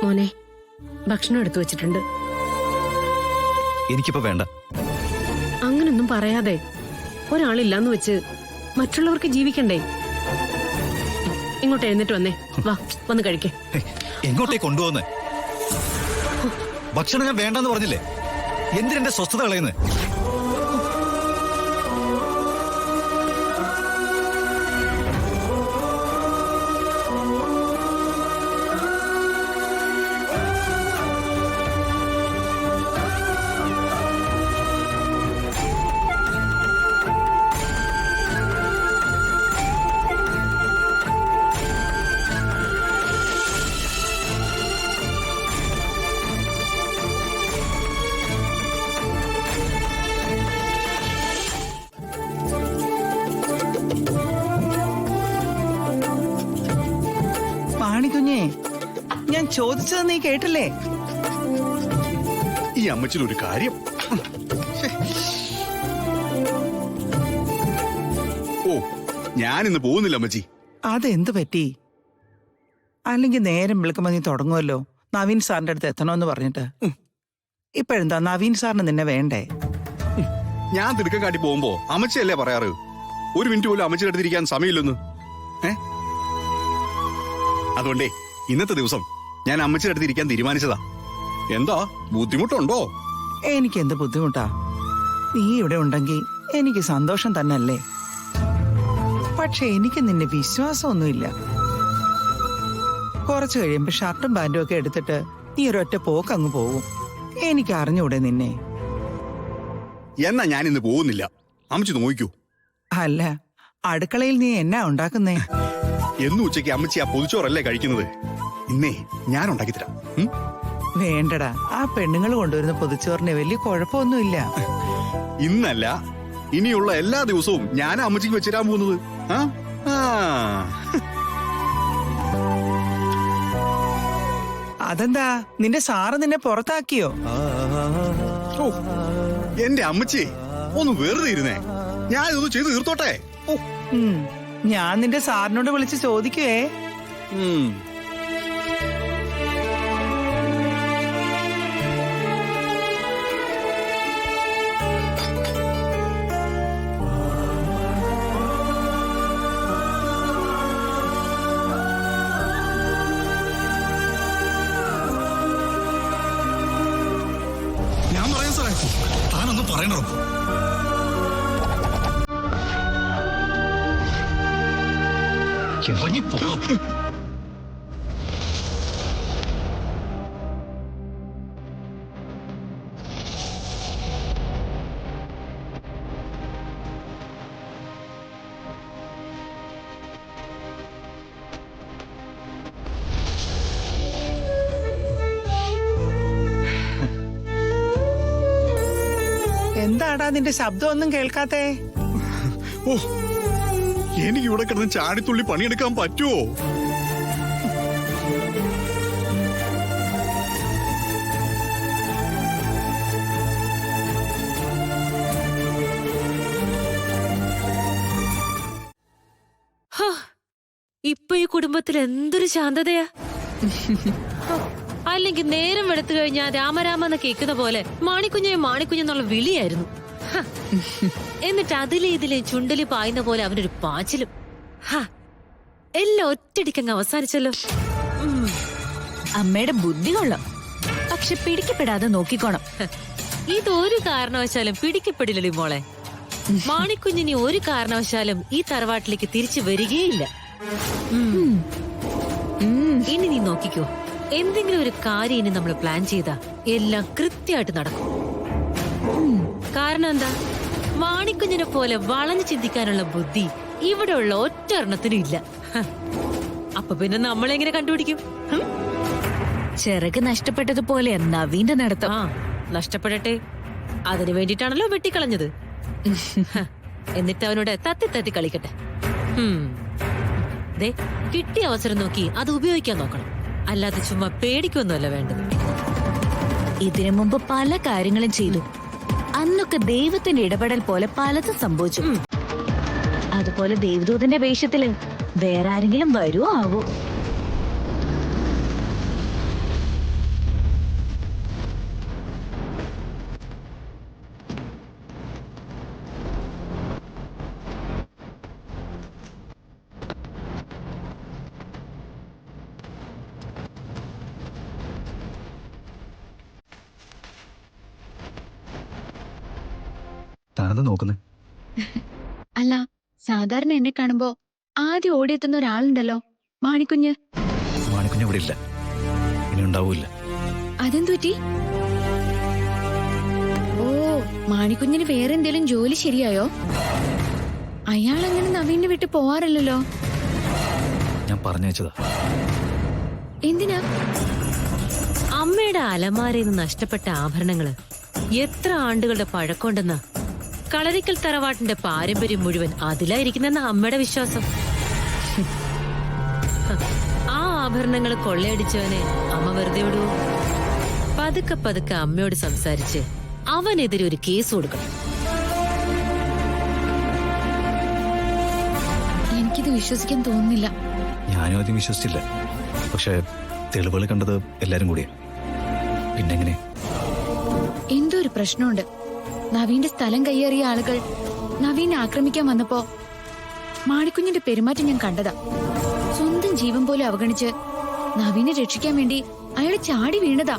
മോനെ, ഭക്ഷണം എടുത്തു വെച്ചിട്ടുണ്ട്. എനിക്കിപ്പോ വേണ്ട. അങ്ങനൊന്നും പറയാതെ. ഒരാളില്ലാന്ന് വെച്ച് മറ്റുള്ളവർക്ക് ജീവിക്കണ്ടേ? ഇങ്ങോട്ട് എഴുന്നേറ്റ് വന്നേ. വാ, വന്ന് കഴിക്കേ. എങ്ങോട്ടേ കൊണ്ടുപോകുന്നേ? ഭക്ഷണം ഞാൻ വേണ്ടെന്ന് പറഞ്ഞില്ലേ? എന്തിനെന്റെ സ്വസ്ഥത കളയുന്നേ? കുഞ്ഞേ, ഞാൻ ചോദിച്ചത് നീ കേട്ടില്ലേ? ഈ അമ്മച്ചിലൊരു കാര്യം. ഓ, ഞാനിന്ന് പോകുന്നില്ല അമ്മച്ചി. അതെന്ത് പറ്റി? അല്ലെങ്കിൽ നേരം വിളിക്കുമ്പോ നീ തുടങ്ങുമല്ലോ നവീൻ സാറിന്റെ അടുത്ത് എത്തണമെന്ന് പറഞ്ഞിട്ട്. ഇപ്പോഴെന്താ നവീൻ സാറിന് നിന്നെ വേണ്ടേ? ഞാൻ തിടുക്കം കാട്ടി പോകുമ്പോ അമ്മച്ചിയല്ലേ പറയാറ് ഒരു മിനിറ്റ് പോലും അമ്മച്ചിയുടെ അടുത്തിരിക്കാൻ സമയമില്ലെന്ന്. അതുകൊണ്ടേ ഇന്നത്തെ ദിവസം ഞാൻ അമ്മച്ചിയുടെ അടുത്ത് ഇരിക്കാൻ തീരുമാനിച്ചതാ. എന്താ ബുദ്ധിമുട്ടുണ്ടോ? എനിക്ക് എന്ത് ബുദ്ധിമുട്ടാ? നീ ഇവിടെ ഉണ്ടെങ്കിൽ എനിക്ക് സന്തോഷം തന്നെയല്ലേ. പക്ഷെ എനിക്ക് നിന്നെ വിശ്വാസമൊന്നുമില്ല. കുറച്ചു കഴിയുമ്പോ ഷർട്ടും പാന്റും ഒക്കെ എടുത്തിട്ട് നീ ഒരൊറ്റ പോക്ക് അങ്ങ് പോകും. എനിക്ക് അറിഞ്ഞൂടെ നിന്നെ? എന്നാ ഞാൻ ഇന്ന് പോകുന്നില്ല. അമ്മച്ചി നോക്കൂ. അല്ല, അടുക്കളയിൽ നീ എന്നാ ഉണ്ടാക്കുന്നേ? എന്നും ഉച്ചയ്ക്ക് അമ്മച്ചി ആ പൊതിച്ചോറല്ലേ കഴിക്കുന്നത്. ഇന്നേ ഞാൻ ഉണ്ടാക്കി തരാം. വേണ്ടടാ, ആ പെണ്ണുങ്ങൾ കൊണ്ടുവരുന്ന പൊതിച്ചോറിന് വലിയ കുഴപ്പമൊന്നുമില്ല. ഇന്നല്ല, ഇനിയുള്ള എല്ലാ ദിവസവും ഞാൻ അമ്മച്ചിക്ക് വെച്ചിരാൻ പോകുന്നത്. അതെന്താ, നിന്റെ സാറ് നിന്നെ പുറത്താക്കിയോ? എന്റെ അമ്മച്ചി ഒന്ന് വെറുതെ ഇരുന്നേ, ഞാൻ ഇതൊന്ന് ചെയ്ത് തീർത്തോട്ടെ. ഞാൻ നിന്റെ സാറിനോട് വിളിച്ച് ചോദിക്കുവേ. ഞാൻ പറയാം സാറേ, താനൊന്നും പറയണോ? ഇറങ്ങിപ്പോ. എന്താടാ നിന്റെ ശബ്ദം ഒന്നും കേൾക്കാത്തേ? ഓ, എനിക്ക് ഇവിടെ കിടന്ന് ചാടിത്തുള്ളി പണിയെടുക്കാൻ പറ്റുമോ? ഇപ്പൊ ഈ കുടുംബത്തിൽ എന്തൊരു ശാന്തതയാ. അല്ലെങ്കിൽ നേരം വെളുത്തു കഴിഞ്ഞാൽ രാമരാമെന്ന് കേൾക്കുന്ന പോലെ മാണിക്കുഞ്ഞെന്നുള്ള വിളിയായിരുന്നു. എന്നിട്ട് അതിലെ ഇതിലെ ചുണ്ടലി പായുന്ന പോലെ അവനൊരു പാച്ചിലും. എല്ലാം ഒറ്റടിക്കങ്ങ് അവസാനിച്ചല്ലോ. അമ്മയുടെ ബുദ്ധി കൊള്ളാം, പക്ഷെ പിടിക്കപ്പെടാതെ നോക്കിക്കോണം. ഇതൊരു കാരണവശാലും പിടിക്കപ്പെടില്ലടി മോളെ. മാണിക്കുഞ്ഞിനി ഒരു കാരണവശാലും ഈ തറവാട്ടിലേക്ക് തിരിച്ചു വരികയില്ല. ഇനി നീ നോക്കിക്കോ, എന്തെങ്കിലും ഒരു കാര്യം ഇനി നമ്മൾ പ്ലാൻ ചെയ്താ എല്ലാം കൃത്യമായിട്ട് നടക്കും. കാരണം എന്താ, മാണിക്കുഞ്ഞിനെ പോലെ വളഞ്ഞു ചിന്തിക്കാനുള്ള ബുദ്ധി ഇവിടെ ഉള്ള ഒറ്റ എണ്ണത്തിനും ഇല്ല. അപ്പൊ പിന്നെ നമ്മളെങ്ങനെ കണ്ടുപിടിക്കും? ചിറക് നഷ്ടപ്പെട്ടതുപോലെ നവീന്റെ നടത്തം. നഷ്ടപ്പെടട്ടെ, അതിനു വേണ്ടിട്ടാണല്ലോ വെട്ടിക്കളഞ്ഞത്. എന്നിട്ട് അവനോട് തത്തി കളിക്കട്ടെ. ദേ, കിട്ടിയ അവസരം നോക്കി അത് ഉപയോഗിക്കാൻ നോക്കണം, അല്ലാതെ ചുമ്മാ പേടിക്കൊന്നുമല്ല വേണ്ടത്. ഇതിനു മുമ്പ് പല കാര്യങ്ങളും ചെയ്തു. അന്നൊക്കെ ദൈവത്തിന്റെ ഇടപെടൽ പോലെ പലതും സംഭവിച്ചു. അതുപോലെ ദേവദൂതന്റെ വേഷത്തില് വേറെ ആരെങ്കിലും വരുമോ ആവോ? താനെന്താ നോക്കുന്നേ? അല്ല, സാധാരണ എന്നെ കാണുമ്പോ ആദ്യം ഓടിയെത്തുന്ന ഒരാളുണ്ടല്ലോ, മാണിക്കുഞ്ഞ്. മാണിക്കുഞ്ഞ് ഇവിടെ ഇല്ല, ഇനി ഉണ്ടാവൂല്ല. അതെന്തു പറ്റി? ഓ, മാണിക്കുഞ്ഞിന് വേറെ എന്തേലും ജോലി ശരിയായോ? അയാൾ അങ്ങനെ നവീനെ വിട്ട് പോവാറില്ലല്ലോ. ഞാൻ പറഞ്ഞയച്ചതാ. എന്തിനാ? അമ്മയുടെ അലമാരയിൽ നിന്ന് നഷ്ടപ്പെട്ട ആഭരണങ്ങള് എത്ര ആണ്ടുകളുടെ പഴക്കമുണ്ടെന്നാ. കളരിക്കൽ തറവാട്ടിന്റെ പാരമ്പര്യം മുഴുവൻ അതിലായിരിക്കുന്നെന്ന അമ്മയുടെ വിശ്വാസം. ആ ആഭരണങ്ങൾ കൊള്ളയടിച്ചവനെ അമ്മ വെറുതെ വിടുവോ? പതുക്കെ പതുക്കെ അമ്മയോട് സംസാരിച്ച് അവനെതിരെ ഒരു കേസ് കൊടുക്കണം. എനിക്കിത് വിശ്വസിക്കാൻ തോന്നുന്നില്ല. ഞാനും ആദ്യം വിശ്വസിച്ചില്ല, പക്ഷെ തെളിവുകൾ കണ്ടത് എല്ലാരും കൂടിയാ. പിന്നെങ്ങനെ? എന്തോ ഒരു പ്രശ്നമുണ്ട്. നവീന്റെ സ്ഥലം കയ്യേറിയ ആളുകൾ നവീനെ ആക്രമിക്കാൻ വന്നപ്പോ മാണിക്കുഞ്ഞിന്റെ പെരുമാറ്റം ഞാൻ കണ്ടതാ. സ്വന്തം ജീവൻ പോലെ അവഗണിച്ച് നവീനെ രക്ഷിക്കാൻ വേണ്ടി അയാൾ ചാടി വീണതാ.